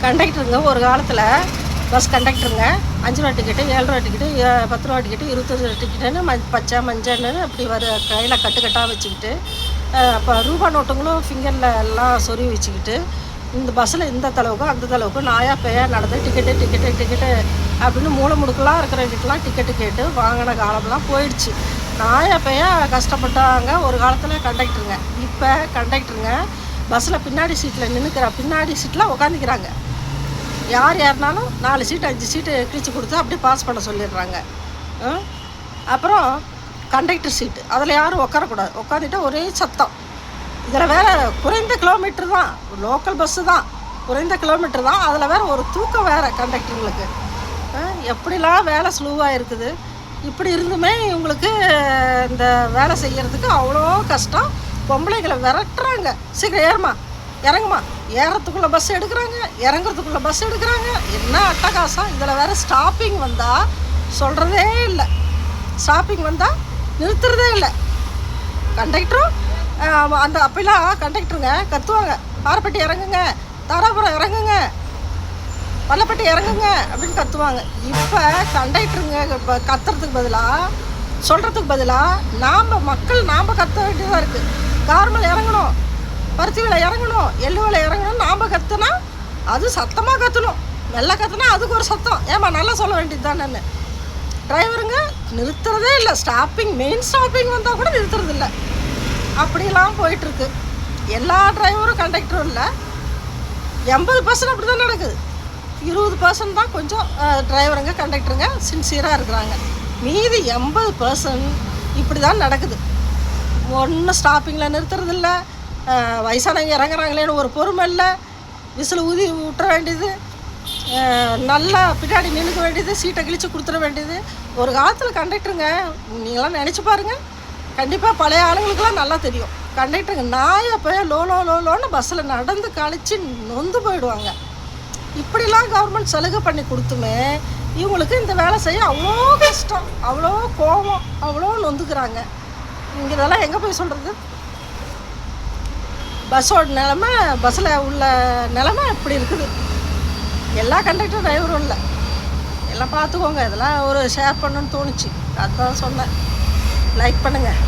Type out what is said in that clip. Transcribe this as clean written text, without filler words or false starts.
கண்டக்டருங்க ஒரு காலத்தில் பஸ் கண்டக்டருங்க 5 ரூபா டிக்கெட்டு, 7 ரூபா டிக்கெட்டு, 10 ரூபா டிக்கெட்டு, 25 ரூபா டிக்கெட்டுன்னு பச்சை மஞ்சள்னு அப்படி கையில் கட்டுக்கட்டாக வச்சுக்கிட்டு, அப்போ ரூபா நோட்டுங்களும் ஃபிங்கரில் எல்லாம் சொருவி வச்சுக்கிட்டு, இந்த பஸ்ஸில் இந்த தளவுக்கும் அந்த தளவுக்கும் நாயா பேயா நடந்து டிக்கெட்டு அப்படின்னு மூளை முடுக்கெல்லாம் இருக்கிறவங்களுக்குலாம் டிக்கெட்டு கேட்டு வாங்கின காலம்லாம் போயிடுச்சு. நாயா பேயா கஷ்டப்பட்டாங்க ஒரு காலத்தில் கண்டக்டருங்க. இப்போ கண்டக்டருங்க பஸ்ஸில் பின்னாடி சீட்டில் பின்னாடி சீட்டில் உட்காந்துக்கிறாங்க. யாருனாலும் 4 சீட்டு 5 சீட்டு கிழிச்சு கொடுத்து அப்படியே பாஸ் பண்ண சொல்லிடுறாங்க. அப்புறம் கண்டக்டர் சீட்டு அதில் யாரும் உட்காரக்கூடாது. உட்காந்துட்டா ஒரே சத்தம். இதில் வேறு குறைந்த கிலோமீட்டர் தான், லோக்கல் பஸ்ஸு தான், குறைந்த கிலோமீட்டர் தான். அதில் வேறு ஒரு தூக்கம் வேறு கண்டக்டருங்களுக்கு. எப்படிலாம் வேலை ஸ்லோவாக இருக்குது. இப்படி இருந்துமே இவங்களுக்கு இந்த வேலை செய்கிறதுக்கு அவ்வளோ கஷ்டம். பொம்பளைங்களை விரட்டுறாங்க. சீக்கிரம் ஏறுமா, இறங்குமா, ஏறத்துக்குள்ளே பஸ் எடுக்கிறாங்க, இறங்குறதுக்குள்ளே பஸ் எடுக்கிறாங்க. என்ன அட்டகாசம். இதில் வேறு ஸ்டாப்பிங் வந்தால் சொல்கிறதே இல்லை. ஸ்டாப்பிங் வந்தால் நிறுத்துறதே இல்லை. கண்டக்டரும் அந்த அப்பெல்லாம் கண்டக்டருங்க கத்துவாங்க, பாரப்பட்டி இறங்குங்க, தாராபுரம் இறங்குங்க, பள்ளப்பட்டி இறங்குங்க அப்படின்னு கத்துவாங்க. இப்போ கண்டக்டருங்க கத்துறதுக்கு பதிலாக சொல்கிறதுக்கு பதிலாக மக்கள் கத்த வேண்டியதாக இருக்குது. கார்மல் இறங்கணும், பருத்தி விலை இறங்கணும், எள்ளு விலை இறங்கணும். நாம் கற்றுனா அது சத்தமாக கற்றணும், மெல்ல கற்றுனா அதுக்கு ஒரு சத்தம். ஏமா நல்லா சொல்ல வேண்டியது தானேன்னு டிரைவருங்க நிறுத்துறதே இல்லை. மெயின் ஸ்டாப்பிங் வந்தால் கூட நிறுத்துறதில்லை. அப்படிலாம் போயிட்டுருக்கு. எல்லா டிரைவரும் கண்டக்டரும் இல்லை. 80% அப்படி தான் நடக்குது. 20% தான் கொஞ்சம் டிரைவருங்க கண்டக்டருங்க சின்சியராக இருக்கிறாங்க. மீதி 80% இப்படி தான் நடக்குது. ஒன்றும் ஸ்டாப்பிங்கில் நிறுத்துறதில்ல. வயசானவங்க இறங்குறாங்களேன்னு ஒரு பொறுமை இல்லை. விசில் ஊதி விட்டுற வேண்டியது, நல்லா பின்னாடி நின்றுக்க வேண்டியது, சீட்டை கிழிச்சு கொடுத்துட வேண்டியது. ஒரு காலத்தில் கண்டக்டருங்க நீங்களாம் நினச்சி பாருங்கள். கண்டிப்பாக பழைய ஆளுங்களுக்கெல்லாம் நல்லா தெரியும். கண்டக்டருங்க நாயை போய் லோன்னு பஸ்ஸில் நடந்து கழித்து நொந்து போயிடுவாங்க. இப்படிலாம் கவர்மெண்ட் சலுகை பண்ணி கொடுத்துமே இவங்களுக்கு இந்த வேலை செய்ய அவ்வளோ கஷ்டம், அவ்வளோ கோபம், அவ்வளோ நொந்துக்கிறாங்க. இங்கே இதெல்லாம் எங்கே போய் சொல்கிறது? பஸ்ஸோட நிலமை, பஸ்ஸில் உள்ள நிலமை இப்படி இருக்குது. எல்லா கண்டக்டர் டிரைவரும் இல்லை. எல்லாம் பார்த்துக்கோங்க. இதெல்லாம் ஒரு ஷேர் பண்ணணுன்னு தோணுச்சு, அதுதான் சொன்னேன். லைக் பண்ணுங்கள்.